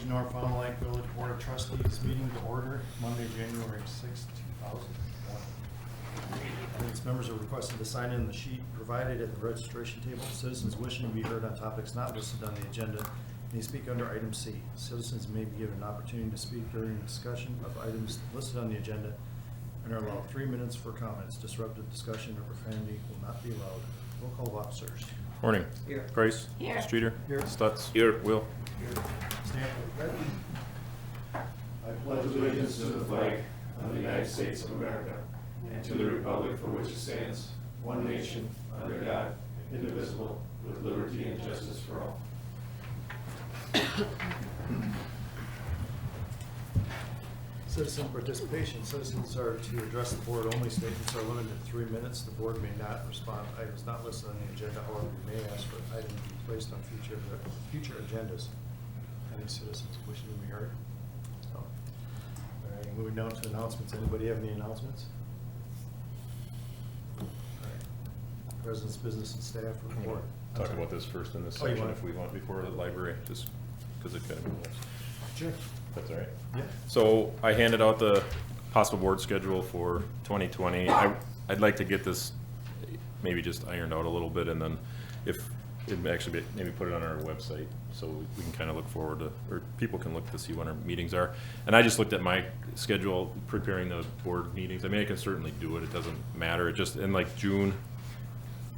North Fond du Lac Village Board of Trustees meeting to order Monday, January 6, 2001. Its members are requested to sign in the sheet provided at the registration table. Citizens wishing to be heard on topics not listed on the agenda may speak under item C. Citizens may be given an opportunity to speak during discussion of items listed on the agenda and are allowed 3 minutes for comments. Disruptive discussion or profanity will not be allowed. Roll call of officers. Morning. Here. Price. Here. Streeter. Here. Stutz. Here. Will. Stanford. I pledge allegiance to the flag of the United States of America and to the republic for which it stands, one nation, under God, indivisible, with liberty and justice for all. Citizen participation. Citizens are to address the board only. Statements are limited to 3 minutes. The board may not respond to items not listed on the agenda. However, we may ask for an item to be placed on future agendas. Any citizens wishing to be heard? No. All right, moving down to announcements. Anybody have any announcements? All right. President's business and staff report. Talk about this first in this Oh, you section want if we want before the library, just because it kind of involves. Sure. That's all right. Yeah. So I handed out the possible board schedule for 2020. I'd like to get this maybe just ironed out a little bit, and then if it actually maybe put it on our website so we can kind of look forward to, or people can look to see when our meetings are. And I just looked at my schedule preparing the board meetings. I mean, I can certainly do it. It doesn't matter. It just in like June,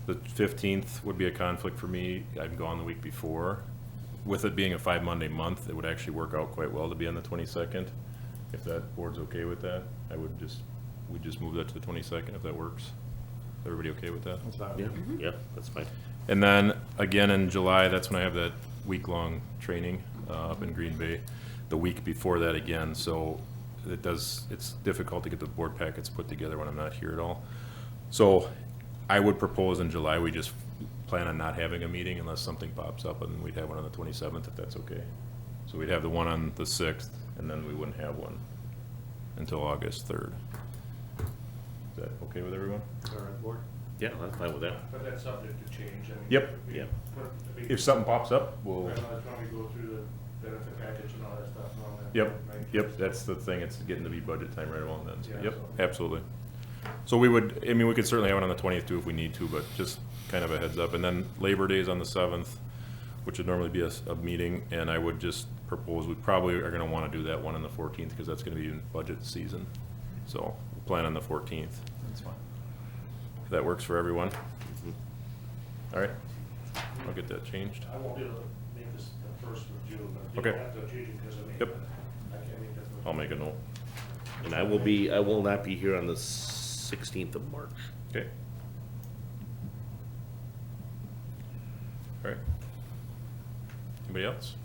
the 15th would be a conflict for me. I'm gone the week before. With it being a 5 Monday month, it would actually work out quite well to be on the 22nd. If that board's okay with that, we'd just move that to the 22nd if that works. Is everybody okay with that? That's fine. Yeah, yeah, that's fine. And then again in July, that's when I have that week-long training up in Green Bay. The week before that again, so it's difficult to get the board packets put together when I'm not here at all. So I would propose in July, we just plan on not having a meeting unless something pops up, and we'd have one on the 27th if that's okay. So we'd have the one on the 6th, and then we wouldn't have one until August 3rd. Is that okay with everyone? All right, board. Yeah, I'm fine with that. But that's subject to change. I mean, Yep. Yeah. If something pops up, we'll. Right, by the time we go through the benefit package and all that stuff and all that. Yep, right? yep, that's the thing, it's getting to be budget time right along then, so, Yeah, yep, so- absolutely. So we would, I mean, we could certainly have it on the 20th too if we need to, but just kind of a heads up. And then Labor Day is on the 7th, which would normally be a meeting, and I would just propose, we probably are gonna wanna do that one on the 14th, because that's gonna be in budget season. So, we'll plan on the 14th, That's fine. if that works for everyone. All right, I'll get that changed. I won't be able to make this the 1st of June, but you Okay. don't have to change it because of me. Yep. I can't make that. I'll make a note. And I will not be here on the 16th of March. Okay. All right. Anybody else?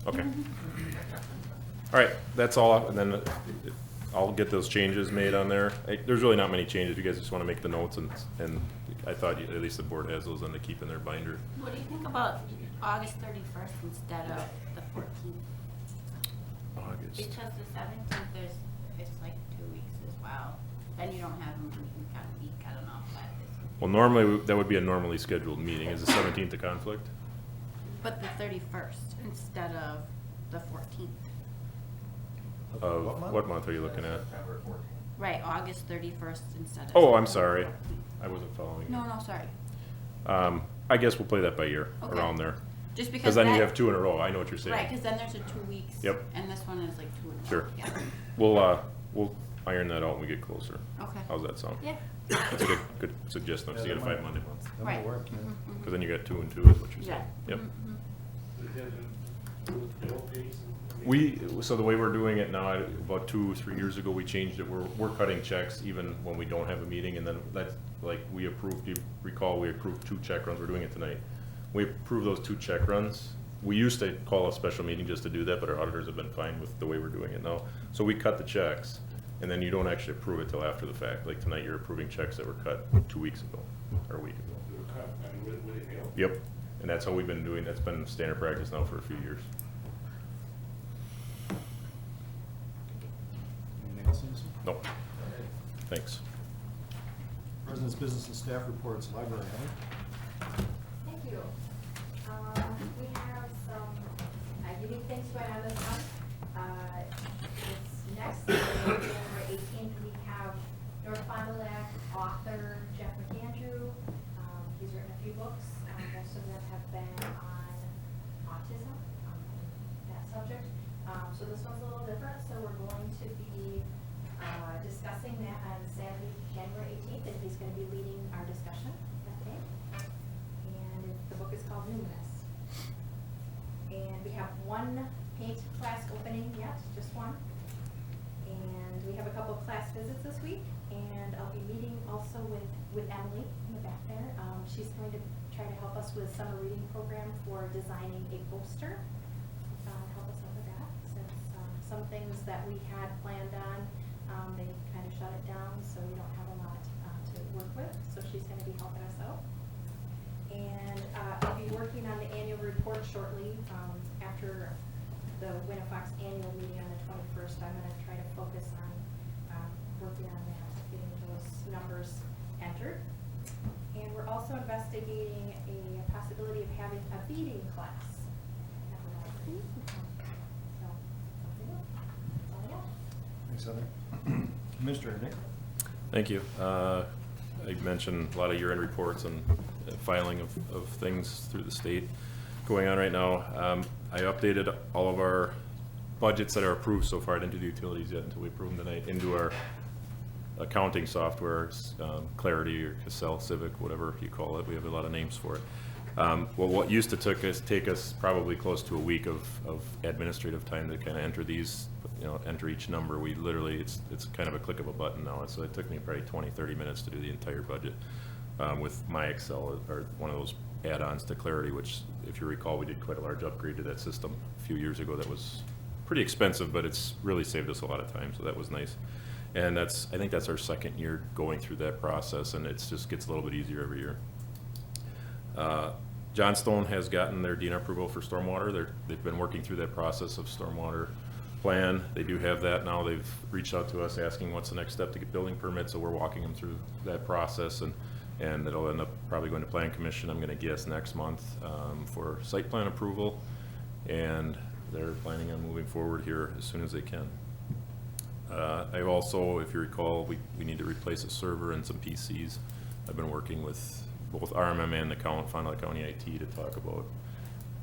Okay. All right, that's all, and then I'll get those changes made on there. There's really not many changes, you guys just want to make the notes, and I thought at least the board has those on to keep in their binder. What do you think about August 31st instead of the 14th? August. Because the 17th it's like 2 weeks as well. Then you don't have them, you can kind of be cutting off that. Well, normally, that would be a normally scheduled meeting. Is the 17th a conflict? But the 31st instead of the 14th. Of what month are you looking at? Right, August 31st instead of. Oh, I'm September sorry. 14th. I wasn't following. No, no, sorry. I guess we'll play that by ear, Okay. around there. Just Because because then you that- have 2 in a row. I know what you're saying. Right, because then there's a 2 weeks. Yep. And this one is like 2 in a row. Sure. Yeah. We'll iron that out when we get closer. Okay. How's that sound? Yeah. That's a good suggestion, so you get a that might- 5 Monday month. That Right. might work, yeah. Mhm, Because then you got 2 and 2 is what you're Yeah. saying. Yep. Mhm. So the way we're doing it now, about 2 or 3 years ago, we changed it. We're cutting checks even when we don't have a meeting, and then that's, like, we approved, you recall, we approved 2 check runs. We're doing it tonight. We approved those 2 check runs. We used to call a special meeting just to do that, but our auditors have been fine with the way we're doing it now. So we cut the checks, and then you don't actually approve it till after the fact. Like tonight, you're approving checks that were cut 2 weeks ago, or a week ago. Yep, and that's how we've been doing, that's been standard practice now for a few years. Anything else, Anderson? No, thanks. President's business and staff reports, library, Heather? Thank you. We have some some unique things going on this month. This next Saturday, January 18th, we have North Fond du Lac author Jeff McAndrew. He's written a few books. Most of them have been on autism, that subject. So this one's a little different. So we're going to be discussing that on Saturday, January 18th, and he's going to be leading our discussion that day. And the book is called Numinous. And we have one paint class opening yet, just one. And we have a couple of class visits this week, and I'll be meeting also with Emily in the back there. She's going to try to help us with summer reading program for designing a poster. Help us out with that, since some things that we had planned on, they kind of shut it down, so we don't have a lot to work with. So she's going to be helping us out. And I'll be working on the annual report shortly. After the Winnifox annual meeting on the 21st, I'm going to try to focus on working on that, getting those numbers entered. And we're also investigating a possibility of having a beading class at the library. So, something else. That's all I got. Thanks, Heather. Mr. Nick? Thank you. I mentioned a lot of year-end reports and filing of things through the state going on right now. I updated all of our budgets that are approved so far. I didn't do the utilities yet until we approved them tonight, into our accounting software, Clarity or Cassell Civic, whatever you call it. We have a lot of names for it. Well, what used to take us probably close to a week of administrative time to kind of enter these, enter each number. We literally, it's kind of a click of a button now. So it took me probably 20-30 minutes to do the entire budget with my Excel, or one of those add-ons to Clarity, which, if you recall, we did quite a large upgrade to that system a few years ago. That was pretty expensive, but it's really saved us a lot of time, so that was nice. And I think that's our second year going through that process, and it just gets a little bit easier every year. Johnstone has gotten their DNR approval for stormwater. They've been working through that process of stormwater plan. They do have that now. They've reached out to us asking what's the next step to get building permits, so we're walking them through that process, and it'll end up probably going to Plan Commission, I'm going to guess, next month for site plan approval, and they're planning on moving forward here as soon as they can. I've also, if you recall, we need to replace a server and some PCs. I've been working with both RMM and the Fond du Lac County IT to talk about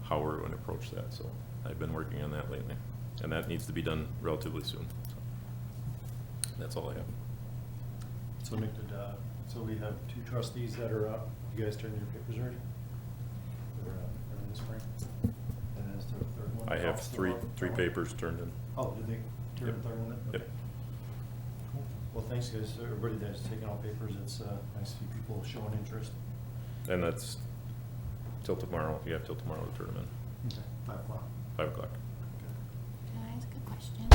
how we're going to approach that. So I've been working on that lately, and that needs to be done relatively soon. So that's all I have. So Nick, so we have 2 trustees that are up. You guys turned your papers already? They're in the spring. And as the third one? I have three papers turned in. Oh, did they turn Yep. the third one in? Yep. Okay. Cool. Well, thanks, guys. Everybody that's taken all papers, it's nice to see people showing interest. And that's till tomorrow. You have till tomorrow to turn them in. Okay. 5 o'clock. 5 o'clock. Can I ask a question?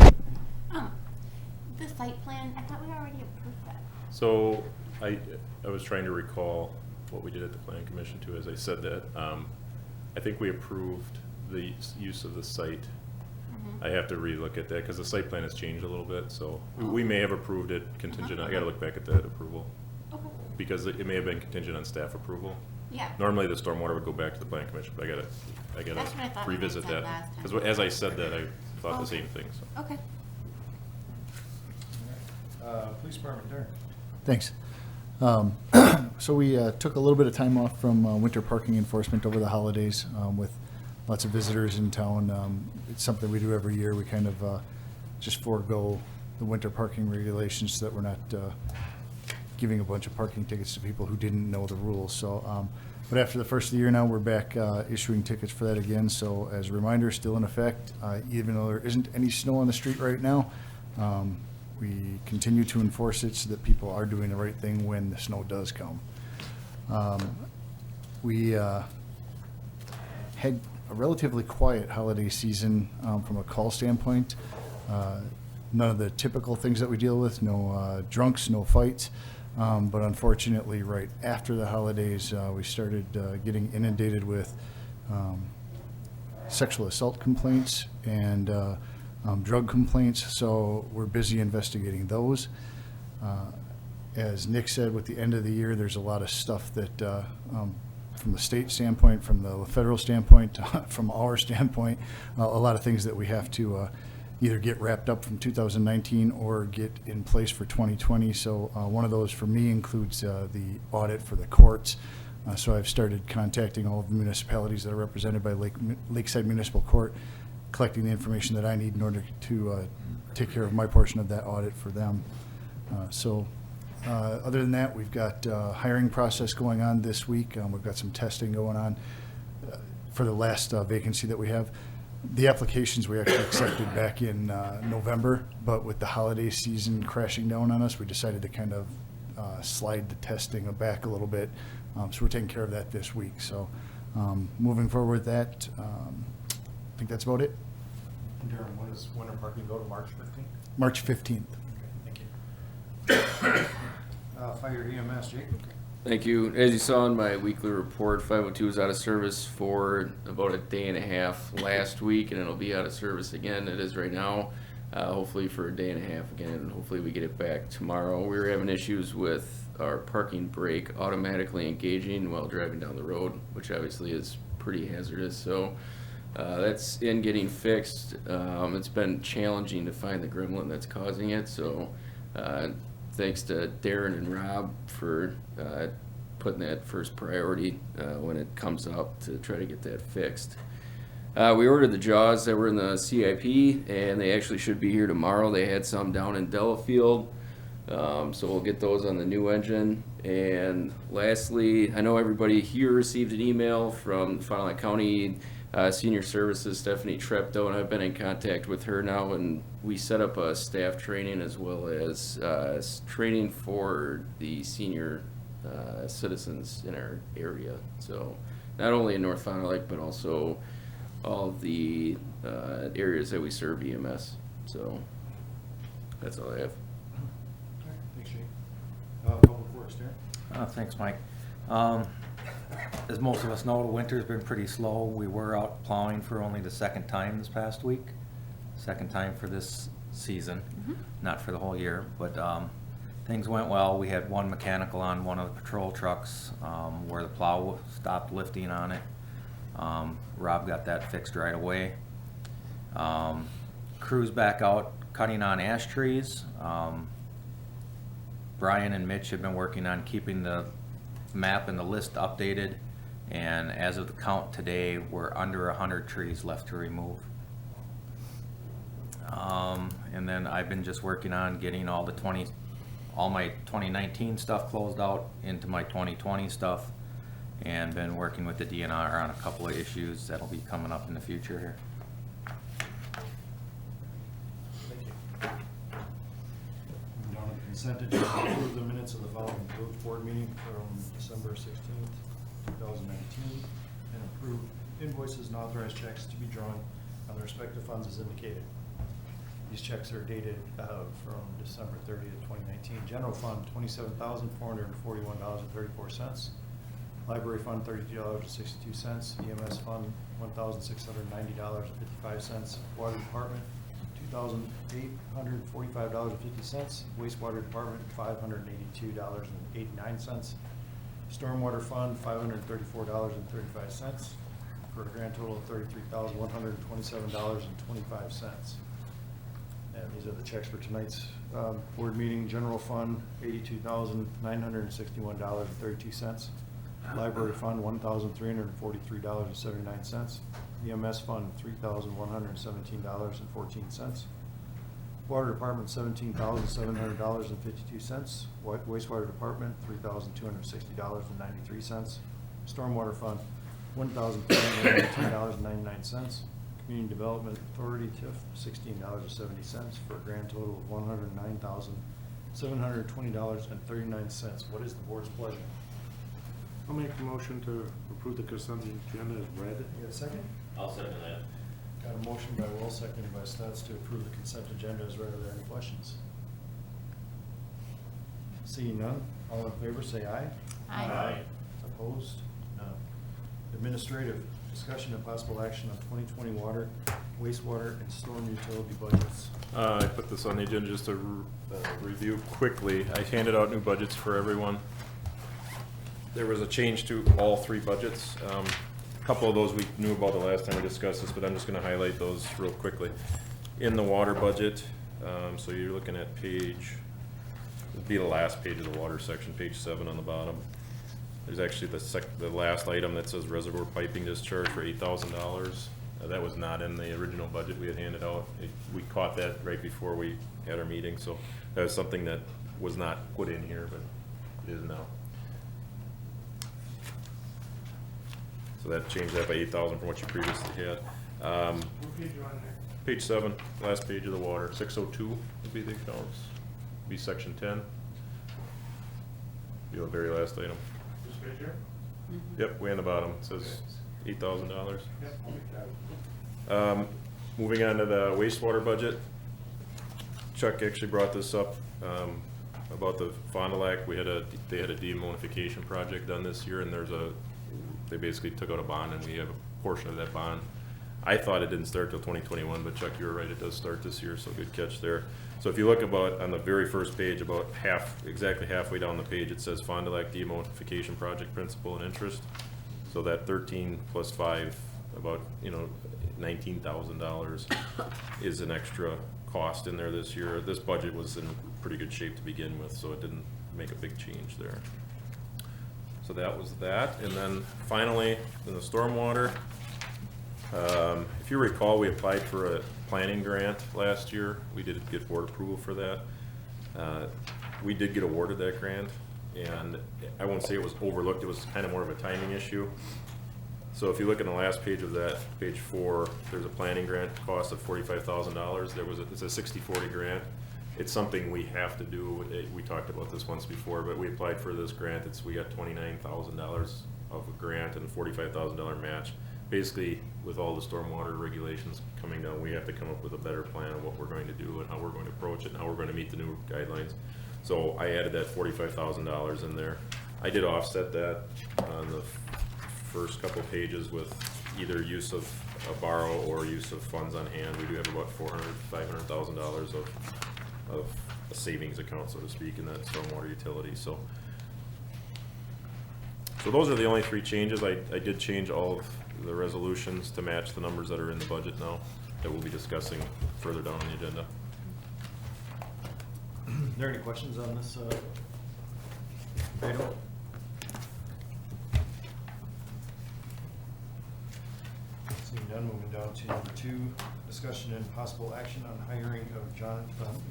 The site plan, I thought we already approved that. So I was trying to recall what we did at the Plan Commission too, as I said that. I think we approved the use of the site. Mhm. I have to relook at that because the site plan has changed a little bit, so we may have approved it contingent. I gotta look back at that approval Okay. because it may have been contingent on staff approval. Yeah. Normally the stormwater would go back to the Plan Commission, but I That's what I gotta thought we had revisit said that. last time. Because as I said that, I thought the Okay. same thing, so. Okay. Police Department, Darren. Thanks. So we took a little bit of time off from winter parking enforcement over the holidays with lots of visitors in town. It's something we do every year. We kind of just forego the winter parking regulations so that we're not giving a bunch of parking tickets to people who didn't know the rules. So, but after the first of the year now, we're back issuing tickets for that again. So as a reminder, still in effect, even though there isn't any snow on the street right now, we continue to enforce it so that people are doing the right thing when the snow does come. We had a relatively quiet holiday season from a call standpoint. None of the typical things that we deal with, no drunks, no fights. But unfortunately, right after the holidays, we started getting inundated with sexual assault complaints and drug complaints, so we're busy investigating those. As Nick said, with the end of the year, there's a lot of stuff that from the state standpoint, from the federal standpoint, from our standpoint, a lot of things that we have to either get wrapped up from 2019 or get in place for 2020. So one of those for me includes the audit for the courts. So I've started contacting all of the municipalities that are represented by Lakeside Municipal Court, collecting the information that I need in order to take care of my portion of that audit for them. Other than that, we've got hiring process going on this week. We've got some testing going on for the last vacancy that we have. The applications we actually accepted back in November, but with the holiday season crashing down on us, we decided to kind of slide the testing back a little bit. So we're taking care of that this week. So moving forward with that, I think that's about it. Darren, when does winter parking go to March 15th? March 15th. Thank you. Fire EMS, Jake. Thank you. As you saw in my weekly report, 502 was out of service for about a day and a half last week, and it'll be out of service again. It is right now, hopefully for a day and a half again, and hopefully we get it back tomorrow. We were having issues with our parking brake automatically engaging while driving down the road, which obviously is pretty hazardous. So that's in getting fixed. It's been challenging to find the gremlin that's causing it. So thanks to Darren and Rob for putting that first priority when it comes up to try to get that fixed. We ordered the jaws that were in the CIP, and they actually should be here tomorrow. They had some down in Delafield, so we'll get those on the new engine. And lastly, I know everybody here received an email from Fond du Lac County Senior Services, Stephanie Treptow, and I've been in contact with her now, and we set up a staff training as well as training for the senior citizens in our area. So not only in North Fond du Lac, but also all of the areas that we serve EMS. So that's all I have. Thanks, Jake. Public Works, Darren. Thanks, Mike. As most of us know, the winter's been pretty slow. We were out plowing for only the second time this past week. Second time for this season, not for the whole year, but things went well. We had one mechanical on one of the patrol trucks where the plow stopped lifting on it. Rob got that fixed right away. Crew's back out cutting on ash trees. Brian and Mitch have been working on keeping the map and the list updated, and as of the count today, we're under 100 trees left to remove. And then I've been just working on getting all my 2019 stuff closed out into my 2020 stuff, and been working with the DNR on a couple of issues that'll be coming up in the future here. Thank you. Moving on to the consent agenda, approve the minutes of the following village board meeting from December 16th, 2019, and approve invoices and authorized checks to be drawn on the respective funds as indicated. These checks are dated from December 30th, 2019. General fund, $27,441.34. Library fund, $32.62. EMS fund, $1,690.55. Water department, $2,845.50. Wastewater department, $582.89. Stormwater fund, $534.35, for a grand total of $33,127.25. And these are the checks for tonight's board meeting. General fund, $82,961.32. Library fund, $1,343.79. EMS fund, $3,117.14. Water department, $17,700.52. Wastewater department, $3,260.93. Stormwater fund, $1,319.99. Community Development Authority, TIF, $16.70, for a grand total of $109,720.39. What is the board's pleasure? I'll make a motion to approve the consent agenda as read. You got a second? I'll second that. Got a motion by Will, seconded by Stutz to approve the consent agenda as read. Are there any questions? Seeing none, all in favor say aye. Aye. Opposed? None. Administrative, discussion and possible action on 2020 water, wastewater, and storm utility budgets. I put this on the agenda just to review quickly. I handed out new budgets for everyone. there was a change to all three budgets. A couple of those we knew about the last time we discussed this, but I'm just gonna highlight those real quickly. In the water budget, so you're looking at page, it'd be the last page of the water section, page 7 on the bottom. There's actually the last item that says reservoir piping discharge for $8,000. That was not in the original budget we had handed out. We caught that right before we had our meeting, so that was something that was not put in here, but it is now. So that changed that by 8,000 from what you previously had. What page are on there? Page 7, last page of the water, 602 would be the accounts, be section 10. Be the very last item. This page here? Yep, way on the bottom, it says $8,000. Yep, got it. Moving on to the wastewater budget. Chuck actually brought this up, about the Fond du Lac. They had a demonification project done this year, and they basically took out a bond, and we have a portion of that bond. I thought it didn't start till 2021, but Chuck, you were right, it does start this year, so good catch there. So if you look about, on the very first page, about exactly halfway down the page, it says Fond du Lac demonification project principal and interest. So that 13 plus 5, about, $19,000 is an extra cost in there this year. This budget was in pretty good shape to begin with, so it didn't make a big change there. So that was that. And then finally, in the stormwater, if you recall, we applied for a planning grant last year. We did get board approval for that. We did get awarded that grant, and I won't say it was overlooked. It was kind of more of a timing issue. So if you look in the last page of that, page 4, there's a planning grant cost of $45,000. It's a 60/40 grant. It's something we have to do. We talked about this once before, but we applied for this grant. We got $29,000 of a grant and a $45,000 match. Basically, with all the stormwater regulations coming down, we have to come up with a better plan of what we're going to do and how we're going to approach it and how we're going to meet the new guidelines. So I added that $45,000 in there. I did offset that on the first couple pages with either use of a borrow or use of funds on hand. We do have about $500,000 of a savings account, so to speak, in that stormwater utility. So those are the only 3 changes. I did change all of the resolutions to match the numbers that are in the budget now that we'll be discussing further down on the agenda. Are there any questions on this item? Seeing none, moving down to number 2, discussion and possible action on hiring of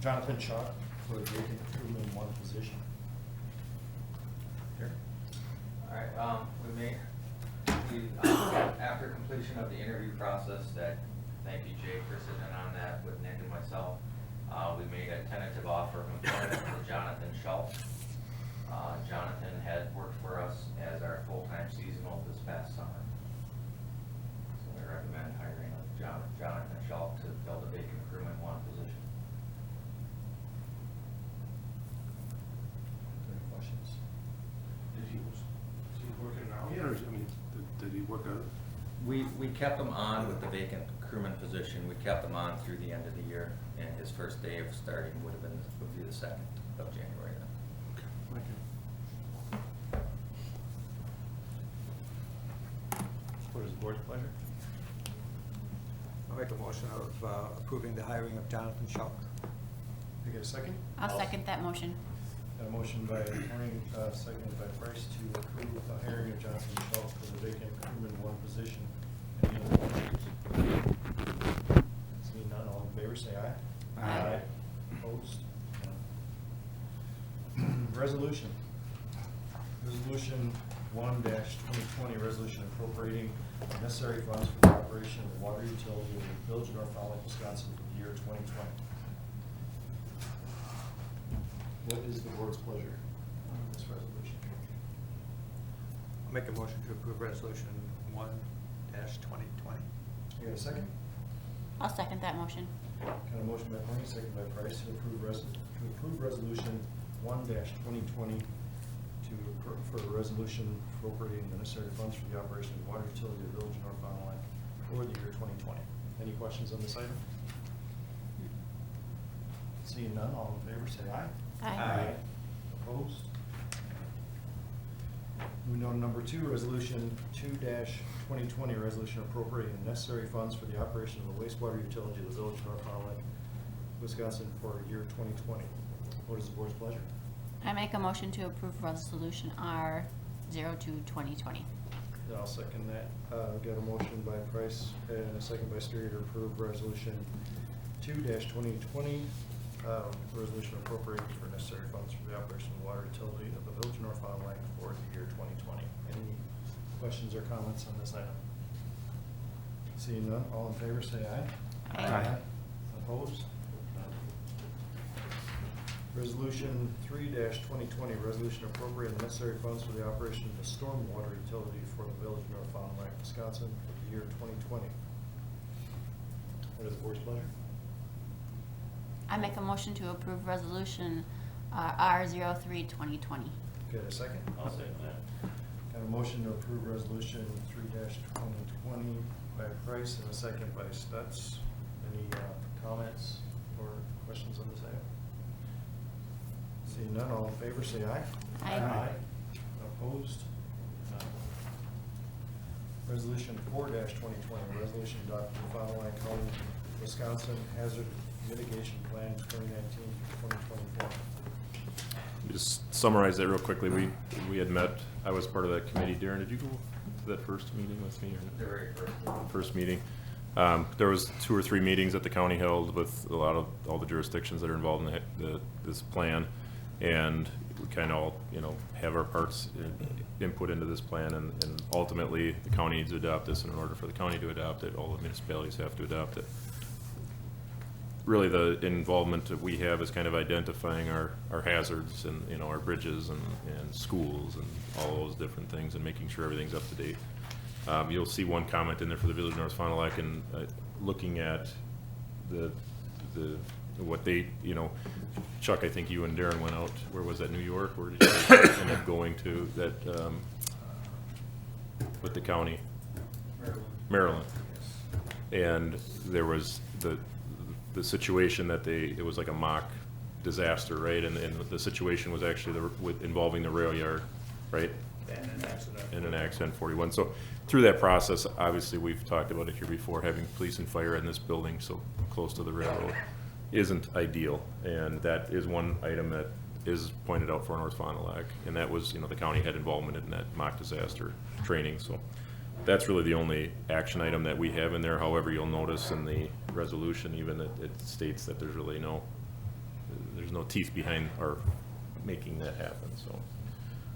Jonathan Shaw for the vacant crewman 1 position. Here. All right, after completion of the interview process, thank you, Jay, for sitting in on that with Nick and myself, we made a tentative offer of employment to Jonathan Schultz. Jonathan had worked for us as our full-time seasonal this past summer. So we recommend hiring Jonathan Schultz to fill the vacant crewman 1 position. Any questions? Is he working now yet, or did he work out? We kept him on with the vacant crewman position. We kept him on through the end of the year, and his first day of starting would be the 2nd of January then. What is the board's pleasure? I'll make a motion of approving the hiring of Jonathan Schultz. You get a second? I'll second that motion. Got a motion by Horning, seconded by Price to approve the hiring of Jonathan Schultz for the vacant crewman 1 position. Any other questions? Seeing none, all in favor, say aye. Aye. Opposed? None. Resolution. Resolution 1-2020, resolution appropriating necessary funds for the operation of the water utility of the Village of North Fond du Lac, Wisconsin for the year 2020. What is the board's pleasure on this resolution? I'll make a motion to approve resolution 1-2020. You got a second? I'll second that motion. Got a motion by Horning, second by Price to approve resolution 1-2020 for a resolution appropriating the necessary funds for the operation of the water utility of the Village of North Fond du Lac for the year 2020. Any questions on this item? Seeing none, all in favor say aye. Aye. Opposed? Moving Moving on to number 2, resolution 2-2020, resolution appropriating necessary funds for the operation of the wastewater utility of the village of North Fond du Lac, Wisconsin for year 2020. What is the board's pleasure? I make a motion to approve resolution R 02-2020. I'll second that. Got a motion by Price and a second by Streeter to approve resolution 2-2020, resolution appropriating for necessary funds for the operation of the water utility of the village of North Fond du Lac for the year 2020. Any questions or comments on this item? Seeing none, all in favor say aye. Aye. Opposed? Resolution 3-2020, resolution appropriating the necessary funds for the operation of the stormwater utility for the village of North Fond du Lac, Wisconsin for the year 2020. What is the board's pleasure? I make a motion to approve resolution R 03-2020. Get a second? I'll second that. Got a motion to approve resolution 3-2020 by Price and a second by Stutz. Any comments or questions on this item? Seeing none, all in favor say aye. Aye. Opposed? None. Resolution 4-2020, resolution adopting the Fond du Lac County, Wisconsin Hazard Mitigation Plan 2019-2024. Just summarize that real quickly. We had met, I was part of that committee. Darren, did you go to that first meeting with me? The very First meeting. There was 2 or 3 meetings that the county held with a lot of, all the jurisdictions that are involved in this plan. And we kind of all, have our parts input into this plan, and ultimately the county needs to adopt this, and in order for the county to adopt it, all the municipalities have to adopt it. Really, the involvement that we have is kind of identifying our hazards and, our bridges and schools and all those different things, and making sure everything's up to date. You'll see one comment in there for the village of North Fond du Lac, and looking at what they, Chuck, I think you and Darren went out, where was that, New York? Where did you guys end up going to that, with the county? Maryland. And there was the situation that it was like a mock disaster, right? And the situation was actually involving the rail yard, right? And an accident. And an accident 41. So through that process, obviously, we've talked about it here before, having police and fire in this building so close to the railroad isn't ideal. And that is one item that is pointed out for North Fond du Lac. And that was, the county had involvement in that mock disaster training. So that's really the only action item that we have in there. However, you'll notice in the resolution even that it states that there's really no teeth behind our making that happen. So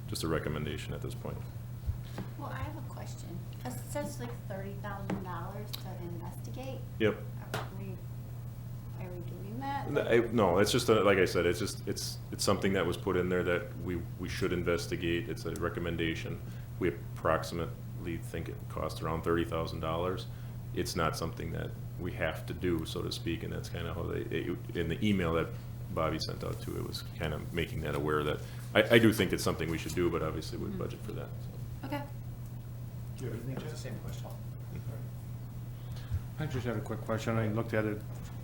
just a recommendation at this point. Well, I have a question. It says like $30,000 to investigate. Yep. Are we doing that? No, it's just, like I said, it's something that was put in there that we should investigate. It's a recommendation. We approximately think it costs around $30,000. It's not something that we have to do, so to speak, and that's kind of how in the email that Bobby sent out to, it was kind of making that aware that I do think it's something we should do, but obviously we'd budget for that. So. Okay. Do you have anything, Jeff? Same question. I just had a quick question. I looked at it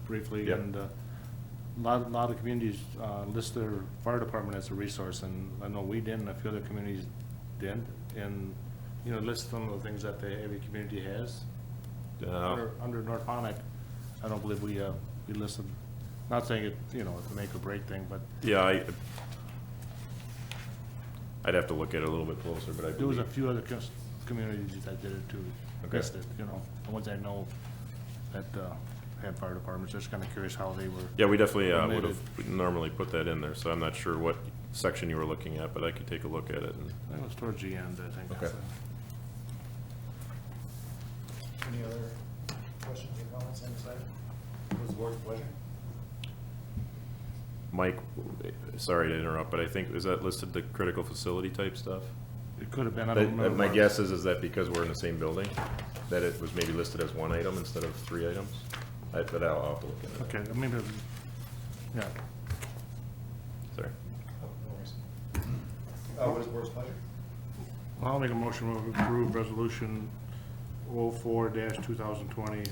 briefly, Yeah. and a lot of communities list their fire department as a resource, and I know we didn't, a few other communities did, and, list some of the things that every community has. Under North Fond du Lac, I don't believe we listed, not saying it, it's a make or break thing, but Yeah, I'd have to look at it a little bit closer, but I there was a believe. few other communities that did it too. Okay. Listed, the ones I know that had fire departments. Just kind of curious how they were. Yeah, we definitely would Related. have normally put that in there, so I'm not sure what section you were looking at, but I could take a look at it. And That was towards the end, I think. Okay. Any other questions or comments on this item? What is the board's pleasure? Mike, sorry to interrupt, but I think, is that listed the critical facility type stuff? It could have been, I don't remember. My what. guess is that because we're in the same building, that it was maybe listed as one item instead of 3 items? But I'll have to look into that. Okay, maybe, yeah. Sorry. Oh, no worries. What is the board's pleasure? I'll make a motion to approve resolution 04-2020,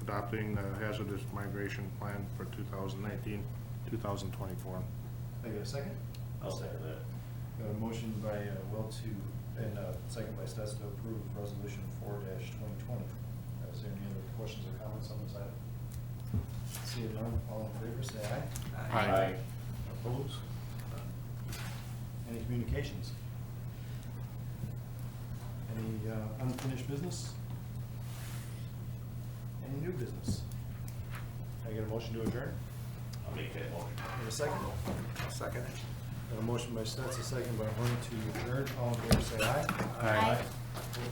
adopting the hazardous migration plan for 2019-2024. I get a second? I'll second that. Got a motion by Will to And second by Stetser to approve resolution 4-2020. Is there any other questions or comments on this item? Seeing none, all in favor, say aye. Aye. Opposed? Any communications? Any unfinished business? Any new business? Can I get a motion to adjourn? I'll make that motion. Get a second? I'll second it. Got a motion by Stetser, second by Horn to adjourn. All in favor, say aye. Aye. Opposed?